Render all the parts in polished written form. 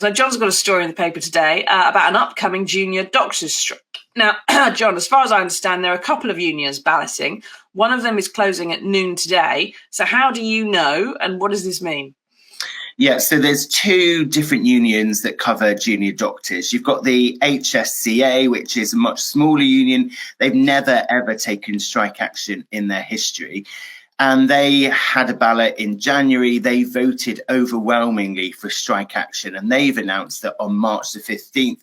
So John's got a story in the paper today about an upcoming junior doctors' strike. Now, John, as far as I understand, there are a couple of unions balloting. One of them is closing at noon today. So how do you know, and what does this mean? Yeah, so there's two different unions that cover junior doctors. You've got the HSCA, which is a much smaller union. They've never, ever taken strike action in their history. And they had a ballot in January. They voted overwhelmingly for strike action. And they've announced that on March the 15th,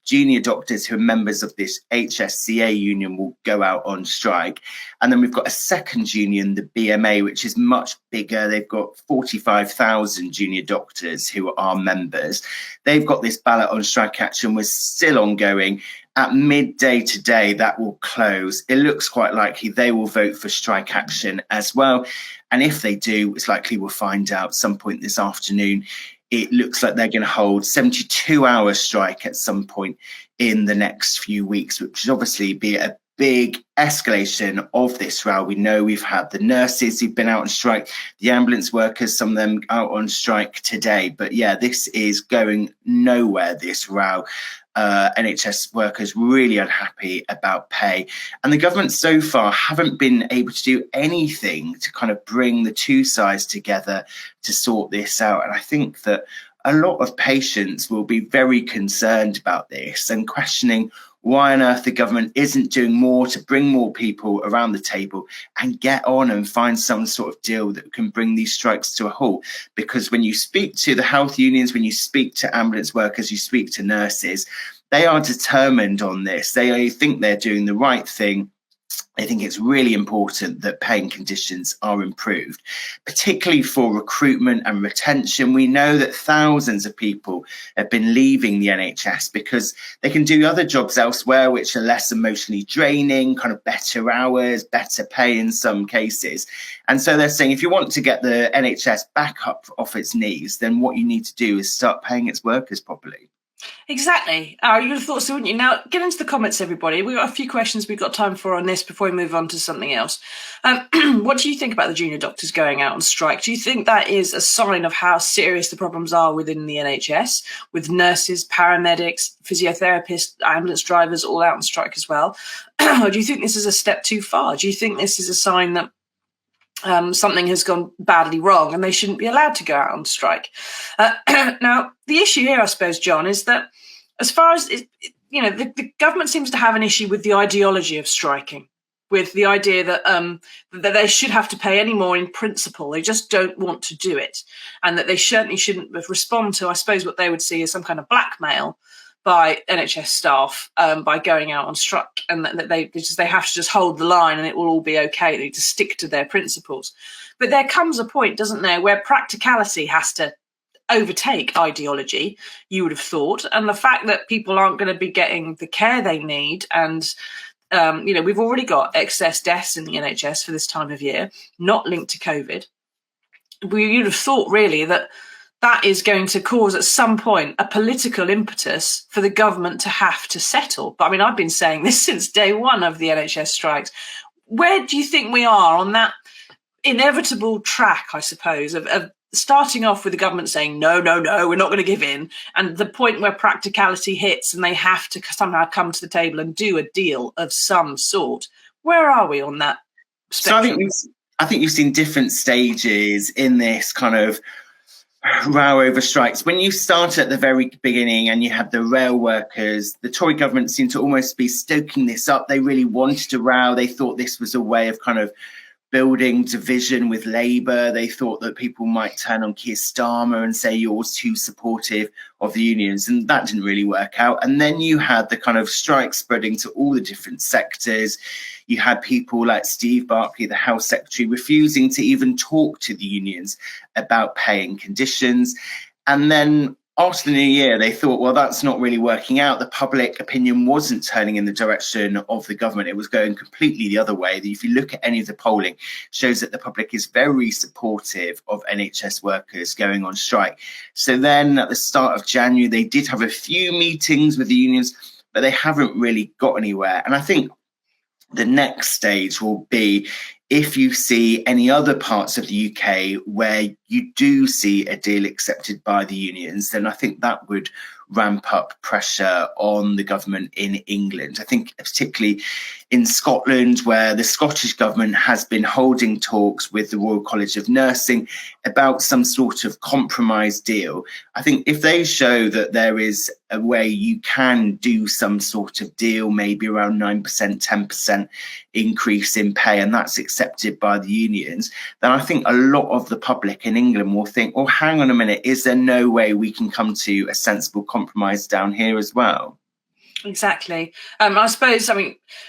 junior doctors who are members of this HSCA union will go out on strike. And then we've got a second union, the BMA, which is much bigger. They've got 45,000 junior doctors who are members. They've got this ballot on strike action, was still ongoing. At midday today, that will close. It looks quite likely they will vote for strike action as well. And if they do, it's likely we'll find out some point this afternoon. It looks like they're going to hold 72-hour strike at some point in the next few weeks, which would obviously be a big escalation of this row. We know we've had the nurses who've been out on strike, the ambulance workers, some of them out on strike today. But yeah, this is going nowhere, this row. NHS workers really unhappy about pay, and the government so far haven't been able to do anything to kind of bring the two sides together to sort this out. And I think that a lot of patients will be very concerned about this and questioning why on earth the government isn't doing more to bring more people around the table and get on and find some sort of deal that can bring these strikes to a halt. Because when you speak to the health unions, when you speak to ambulance workers, you speak to nurses, they are determined on this. They think they're doing the right thing. I think it's really important that paying conditions are improved, particularly for recruitment and retention. We know that thousands of people have been leaving the NHS because they can do other jobs elsewhere, which are less emotionally draining, kind of better hours, better pay in some cases. And so they're saying, if you want to get the NHS back up off its knees, then what you need to do is start paying its workers properly. Exactly. You would have thought so, wouldn't you? Now, get into the comments, everybody. We've got a few questions we've got time for on this before we move on to something else. What do you think about the junior doctors going out on strike? Do you think that is a sign of how serious the problems are within the NHS, with nurses, paramedics, physiotherapists, ambulance drivers all out on strike as well? Or do you think this is a step too far? Do you think this is a sign that something has gone badly wrong and they shouldn't be allowed to go out on strike? Now, the issue here, I suppose, John, is that as far as, the government seems to have an issue with the ideology of striking, with the idea that that they should have to pay any more in principle. They just don't want to do it, and that they certainly shouldn't respond to, I suppose, what they would see as some kind of blackmail by NHS staff by going out on strike, and that they have to just hold the line and it will all be okay. They need to stick to their principles. But there comes a point, doesn't there, where practicality has to overtake ideology, you would have thought. And the fact that people aren't going to be getting the care they need, and we've already got excess deaths in the NHS for this time of year, not linked to COVID. You'd have thought really that is going to cause at some point a political impetus for the government to have to settle. But I mean, I've been saying this since day one of the NHS strikes. Where do you think we are on that inevitable track, I suppose, of starting off with the government saying, no, we're not going to give in, and the point where practicality hits and they have to somehow come to the table and do a deal of some sort? Where are we on that spectrum? So I think you've seen different stages in this kind of row over strikes. When you start at the very beginning and you had the rail workers, the Tory government seemed to almost be stoking this up. They really wanted to row. They thought this was a way of kind of building division with Labour. They thought that people might turn on Keir Starmer and say you're too supportive of the unions, and that didn't really work out. And then you had the kind of strike spreading to all the different sectors. You had people like Steve Barclay, the Health Secretary, refusing to even talk to the unions about paying conditions. And then after the new year, they thought, well, that's not really working out. The public opinion wasn't turning in the direction of the government. It was going completely the other way. If you look at any of the polling, it shows that the public is very supportive of NHS workers going on strike. So then at the start of January, they did have a few meetings with the unions, but they haven't really got anywhere. And I think the next stage will be if you see any other parts of the UK where you do see a deal accepted by the unions, then I think that would ramp up pressure on the government in England. I think particularly in Scotland, where the Scottish government has been holding talks with the Royal College of Nursing about some sort of compromise deal. I think if they show that there is a way you can do some sort of deal, maybe around 9%, 10% increase in pay, and that's accepted by the unions, then I think a lot of the public in England will think, oh, hang on a minute, is there no way we can come to a sensible compromise down here as well? Exactly. I suppose,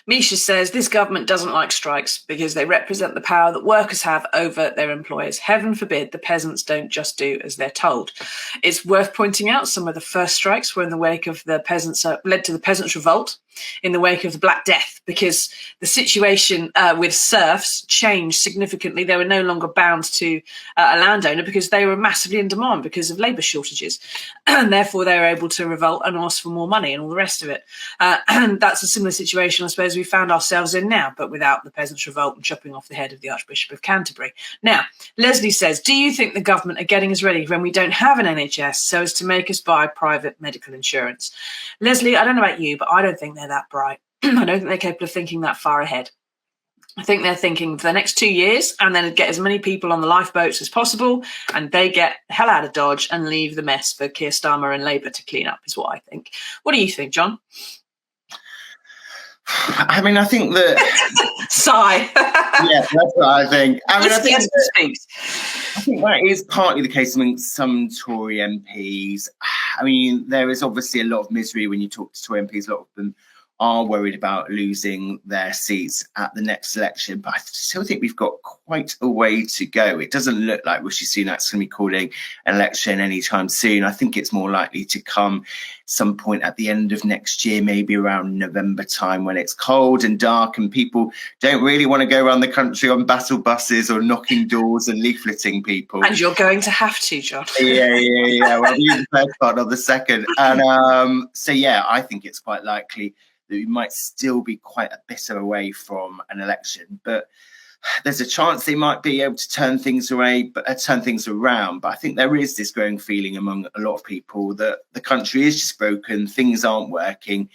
Misha says this government doesn't like strikes because they represent the power that workers have over their employers. Heaven forbid the peasants don't just do as they're told. It's worth pointing out some of the first strikes were in the wake of the peasants, led to the peasants' revolt in the wake of the Black Death, because the situation with serfs changed significantly. They were no longer bound to a landowner because they were massively in demand because of labour shortages. And therefore they were able to revolt and ask for more money and all the rest of it. And that's a similar situation, I suppose, we found ourselves in now, but without the peasants' revolt and chopping off the head of the Archbishop of Canterbury. Now, Leslie says, do you think the government are getting us ready when we don't have an NHS so as to make us buy private medical insurance? Leslie, I don't know about you, but I don't think they're that bright. I don't think they're capable of thinking that far ahead. I think they're thinking for the next 2 years and then get as many people on the lifeboats as possible and they get the hell out of Dodge and leave the mess for Keir Starmer and Labour to clean up, is what I think. What do you think, John? I think that... Sigh. Yeah, that's what I think. I think that is partly the case among some Tory MPs. There is obviously a lot of misery when you talk to Tory MPs. A lot of them are worried about losing their seats at the next election, but I still think we've got quite a way to go. It doesn't look like Rishi Sunak's going to be calling an election anytime soon. I think it's more likely to come some point at the end of next year, maybe around November time, when it's cold and dark and people don't really want to go around the country on battle buses or knocking doors and leafleting people. And you're going to have to, John. Yeah. Well, you the first part of the second. And I think it's quite likely that we might still be quite a bit away from an election, but there's a chance they might be able to turn things around. But I think there is this growing feeling among a lot of people that the country is just broken, things aren't working,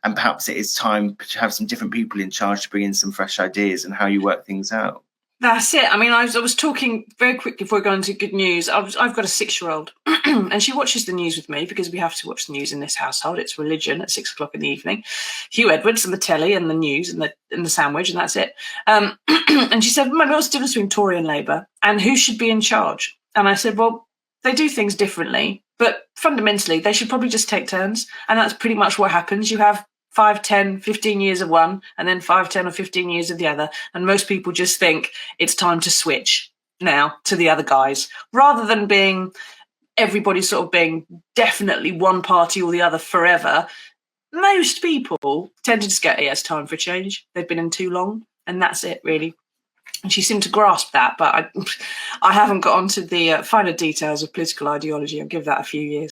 and perhaps it is time to have some different people in charge to bring in some fresh ideas and how you work things out. That's it. I was talking very quickly before we go into good news. I've got a 6-year-old and she watches the news with me because we have to watch the news in this household. It's religion at 6 o'clock in the evening. Hugh Edwards and the telly and the news and the sandwich, and that's it. And she said, Mum, what's the difference between Tory and Labour and who should be in charge? And I said, well, they do things differently, but fundamentally they should probably just take turns. And that's pretty much what happens. You have 5, 10, 15 years of one and then 5, 10 or 15 years of the other. And most people just think it's time to switch now to the other guys, rather than being everybody sort of being definitely one party or the other forever. Most people tend to just go, yeah, it's time for a change. They've been in too long and that's it, really. And she seemed to grasp that, but I haven't got onto the finer details of political ideology. I'll give that a few years.